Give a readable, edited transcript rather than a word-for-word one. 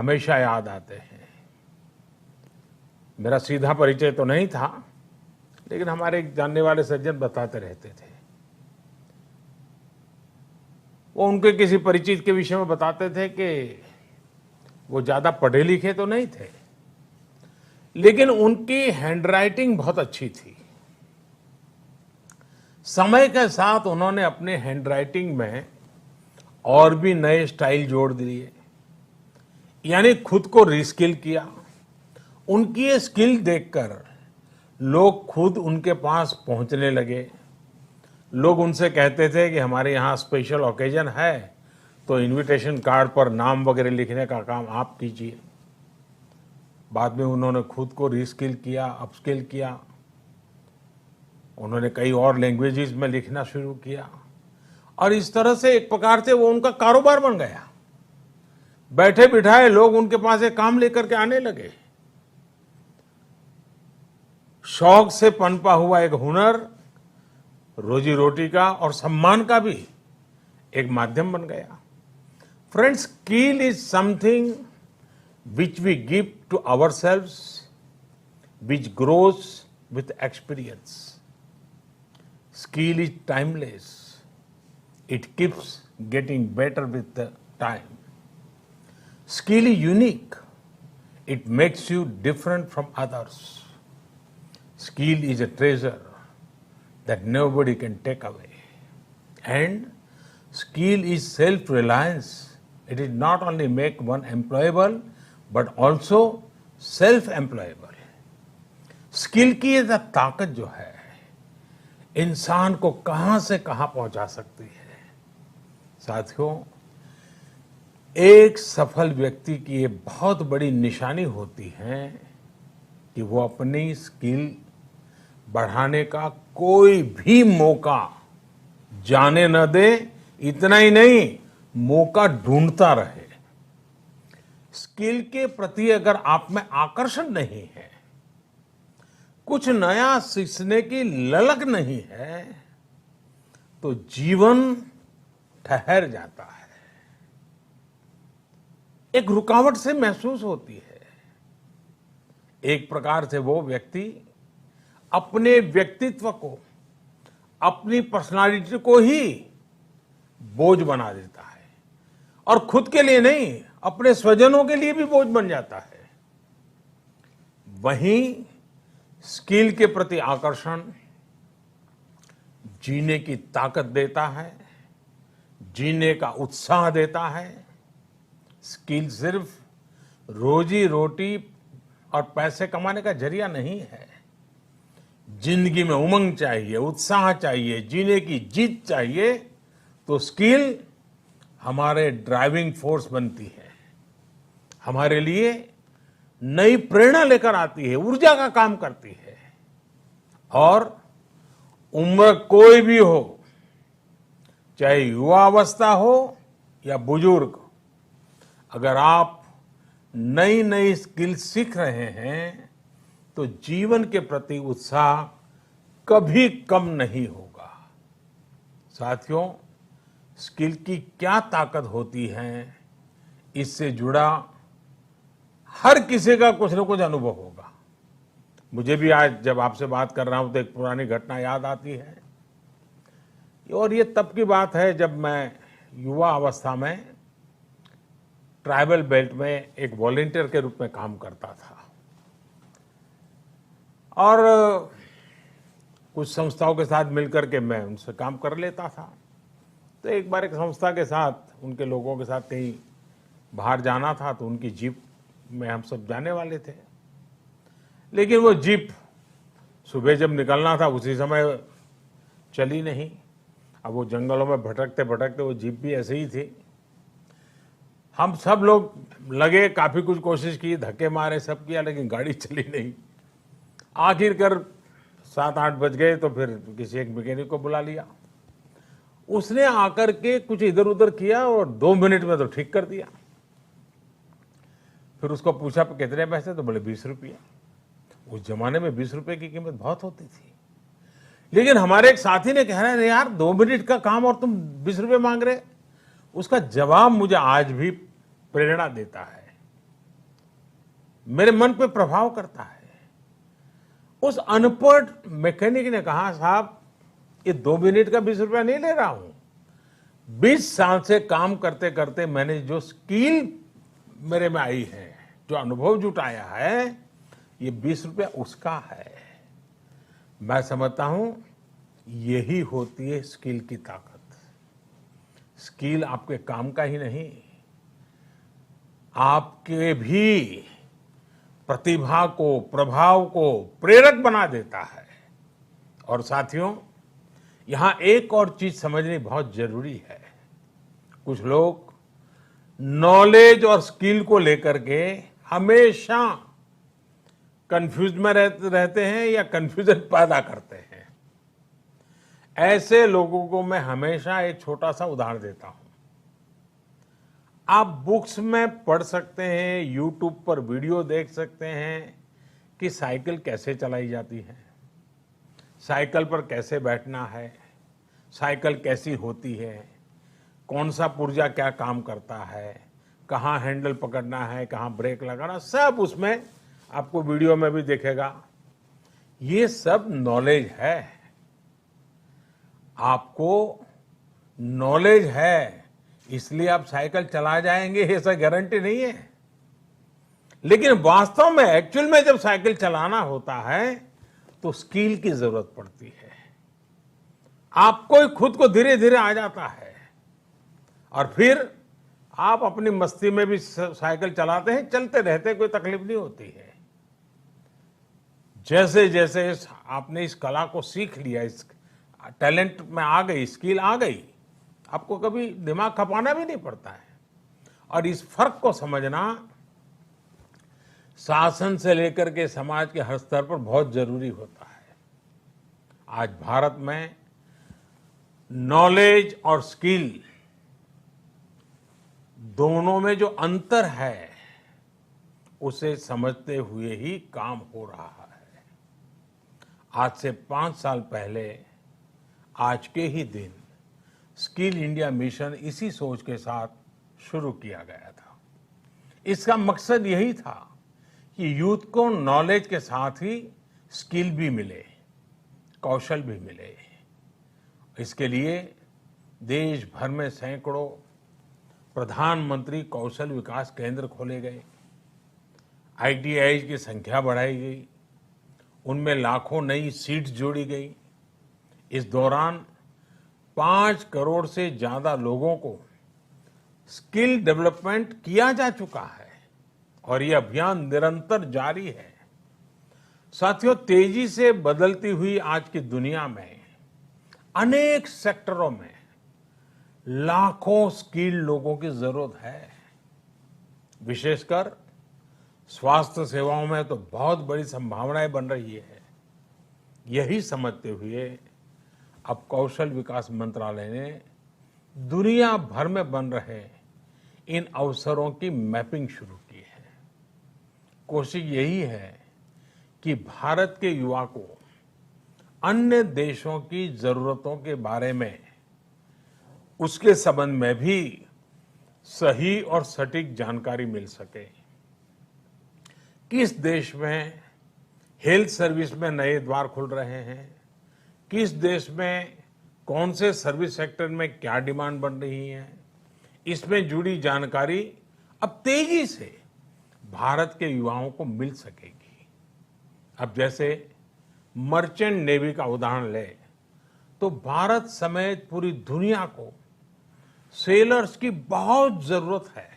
हमेशा याद आते हैं। मेरा सीधा परिचय तो नहीं था, लेकिन हमारे एक जानने वाले सज्जन बताते रहते थे। वो उनके किसी परिचित के विषय में बताते थे कि वो ज़्यादा पढ़े लिखे तो नहीं थे, लेकिन उनकी हैंडराइटिंग बहुत अच्छी थी। समय के साथ उन्होंने अपने हैंडराइटिंग में और भी नए स्टाइल जोड़ दिए, यानी खुद को रीस्किल किया। उनकी ये स्किल देखकर लोग खुद उनके पास पहुंचने लगे। लोग उनसे कहते थे कि हमारे यहाँ स्पेशल ओकेजन है तो इनविटेशन कार्ड पर नाम वगैरह लिखने का काम आप कीजिए। बाद में उन्होंने खुद को रीस्किल किया, अपस्किल किया। उन्होंने कई और लैंग्वेजेस में लिखना शुरू किया और इस तरह से एक प्रकार से वो उनका कारोबार बन गया। बैठे बिठाए लोग उनके पास एक काम लेकर के आने लगे। शौक से पनपा हुआ एक हुनर रोजी रोटी का और सम्मान का भी एक माध्यम बन गया। Friends, skill is something which we give to ourselves, which grows with experience. Skill is timeless. It keeps getting better with the time. Skill is unique. It makes you different from others. Skill is a treasure that nobody can take away. And skill is self-reliance. It is not only make one employable, but also self employable. Skill की ये ताकत जो है इंसान को कहां से कहां पहुंचा सकती है। साथियों, एक सफल व्यक्ति की ये बहुत बड़ी निशानी होती है कि वो अपनी स्किल बढ़ाने का कोई भी मौका जाने न दे। इतना ही नहीं, मौका ढूंढता रहे। स्किल के प्रति अगर आप में आकर्षण नहीं है, कुछ नया सीखने की ललक नहीं है, तो जीवन ठहर जाता है, एक रुकावट से महसूस होती है। एक प्रकार से वो व्यक्ति अपने व्यक्तित्व को, अपनी पर्सनालिटी को ही बोझ बना देता है और खुद के लिए नहीं, अपने स्वजनों के लिए भी बोझ बन जाता है। वहीं स्किल के प्रति आकर्षण जीने की ताकत देता है, जीने का उत्साह देता है। स्किल सिर्फ रोजी रोटी और पैसे कमाने का जरिया नहीं है। जिंदगी में उमंग चाहिए, उत्साह चाहिए, जीने की जीत चाहिए, तो स्किल हमारे ड्राइविंग फोर्स बनती है, हमारे लिए नई प्रेरणा लेकर आती है, ऊर्जा का काम करती है। और उम्र कोई भी हो, चाहे युवा अवस्था हो या बुजुर्ग, अगर आप नई नई स्किल सीख रहे हैं तो जीवन के प्रति उत्साह कभी कम नहीं होगा। साथियों, स्किल की क्या ताकत होती है, इससे जुड़ा हर किसी का कुछ न कुछ अनुभव होगा। मुझे भी आज जब आपसे बात कर रहा हूं तो एक पुरानी घटना याद आती है, और ये तब की बात है जब मैं युवा अवस्था में ट्राइबल बेल्ट में एक वॉलंटियर के रूप में काम करता था और कुछ संस्थाओं के साथ मिलकर के मैं उनसे काम कर लेता था। तो एक बार एक संस्था के साथ, उनके लोगों के साथ कहीं बाहर जाना था, तो उनकी जीप में हम सब जाने वाले थे, लेकिन वो जीप सुबह जब निकलना था उसी समय चली नहीं। अब वो जंगलों में भटकते भटकते वो जीप भी ऐसे ही थी। हम सब लोग लगे, काफी कुछ कोशिश की, धक्के मारे, सब किया, लेकिन गाड़ी चली नहीं। आखिरकार 7-8 बज गए तो फिर किसी एक मैकेनिक को बुला लिया। उसने आकर के कुछ इधर उधर किया और 2 मिनट में तो ठीक कर दिया। फिर उसको पूछा कितने पैसे, तो बोले 20 रुपये। उस जमाने में 20 रुपये की कीमत बहुत होती थी। लेकिन हमारे एक साथी ने कह रहा है, यार 2 मिनट का काम और तुम 20 रुपये मांग रहे। उसका जवाब मुझे आज भी प्रेरणा देता है। मेरे मन पे प्रभाव करता है। उस अनपढ़ मैकेनिक ने कहा, साहब ये 2 मिनट का 20 रुपया नहीं ले रहा हूं, 20 साल से काम करते करते मैंने जो स्किल मेरे में आई है, जो अनुभव जुटाया है, ये 20 रुपया उसका है। मैं समझता हूं यही होती है स्किल की ताकत। स्किल आपके काम का ही नहीं, आपके भी प्रतिभा को, प्रभाव को प्रेरक बना देता है। और साथियों, यहां एक और चीज समझनी बहुत जरूरी है। कुछ लोग नॉलेज और स्किल को लेकर के हमेशा कंफ्यूज में रहते हैं या कंफ्यूजन पैदा करते हैं। ऐसे लोगों को मैं हमेशा एक छोटा सा उदाहरण देता हूं। आप बुक्स में पढ़ सकते हैं, यूट्यूब पर वीडियो देख सकते हैं कि साइकिल कैसे चलाई जाती है, साइकिल पर कैसे बैठना है, साइकिल कैसी होती है, कौन सा पुर्जा क्या काम करता है, कहाँ हैंडल पकड़ना है, कहाँ ब्रेक लगाना, सब उसमें आपको वीडियो में भी दिखेगा। ये सब नॉलेज है। आपको नॉलेज है इसलिए आप साइकिल चला जाएंगे, ऐसा गारंटी नहीं है। लेकिन वास्तव में, एक्चुअल में जब साइकिल चलाना होता है तो स्किल की जरूरत पड़ती है। आपको खुद को धीरे धीरे आ जाता है और फिर आप अपनी मस्ती में भी साइकिल चलाते हैं, चलते रहते, कोई तकलीफ नहीं होती है। जैसे जैसे आपने इस कला को सीख लिया, इस टैलेंट में आ गई, स्किल आ गई, आपको कभी दिमाग खपाना भी नहीं पड़ता है। और इस फर्क को समझना शासन से लेकर के समाज के हर स्तर पर बहुत जरूरी होता है। आज भारत में नॉलेज और स्किल दोनों में जो अंतर है, उसे समझते हुए ही काम हो रहा है। आज से 5 साल पहले आज के ही दिन स्किल इंडिया मिशन इसी सोच के साथ शुरू किया गया था। इसका मकसद यही था कि यूथ को नॉलेज के साथ ही स्किल भी मिले, कौशल भी मिले। इसके लिए देश भर में सैकड़ों प्रधानमंत्री कौशल विकास केंद्र खोले गए, ITI की संख्या बढ़ाई गई, उनमें लाखों नई सीट्स जोड़ी गई। इस दौरान 5 करोड़ से ज्यादा लोगों को स्किल डेवलपमेंट किया जा चुका है और यह अभियान निरंतर जारी है। साथियों, तेजी से बदलती हुई आज की दुनिया में अनेक सेक्टरों में लाखों स्किल लोगों की जरूरत है। विशेषकर स्वास्थ्य सेवाओं में तो बहुत बड़ी संभावनाएं बन रही है। यही समझते हुए अब कौशल विकास मंत्रालय ने दुनिया भर में बन रहे इन अवसरों की मैपिंग शुरू की है। कोशिश यही है कि भारत के युवा को अन्य देशों की जरूरतों के बारे में, उसके संबंध में भी सही और सटीक जानकारी मिल सके। किस देश में हेल्थ सर्विस में नए द्वार खुल रहे हैं, किस देश में कौन से सर्विस सेक्टर में क्या डिमांड बन रही है, इसमें जुड़ी जानकारी अब तेजी से भारत के युवाओं को मिल सकेगी। अब जैसे मर्चेंट नेवी का उदाहरण ले तो भारत समेत पूरी दुनिया को सेलर्स की बहुत जरूरत है।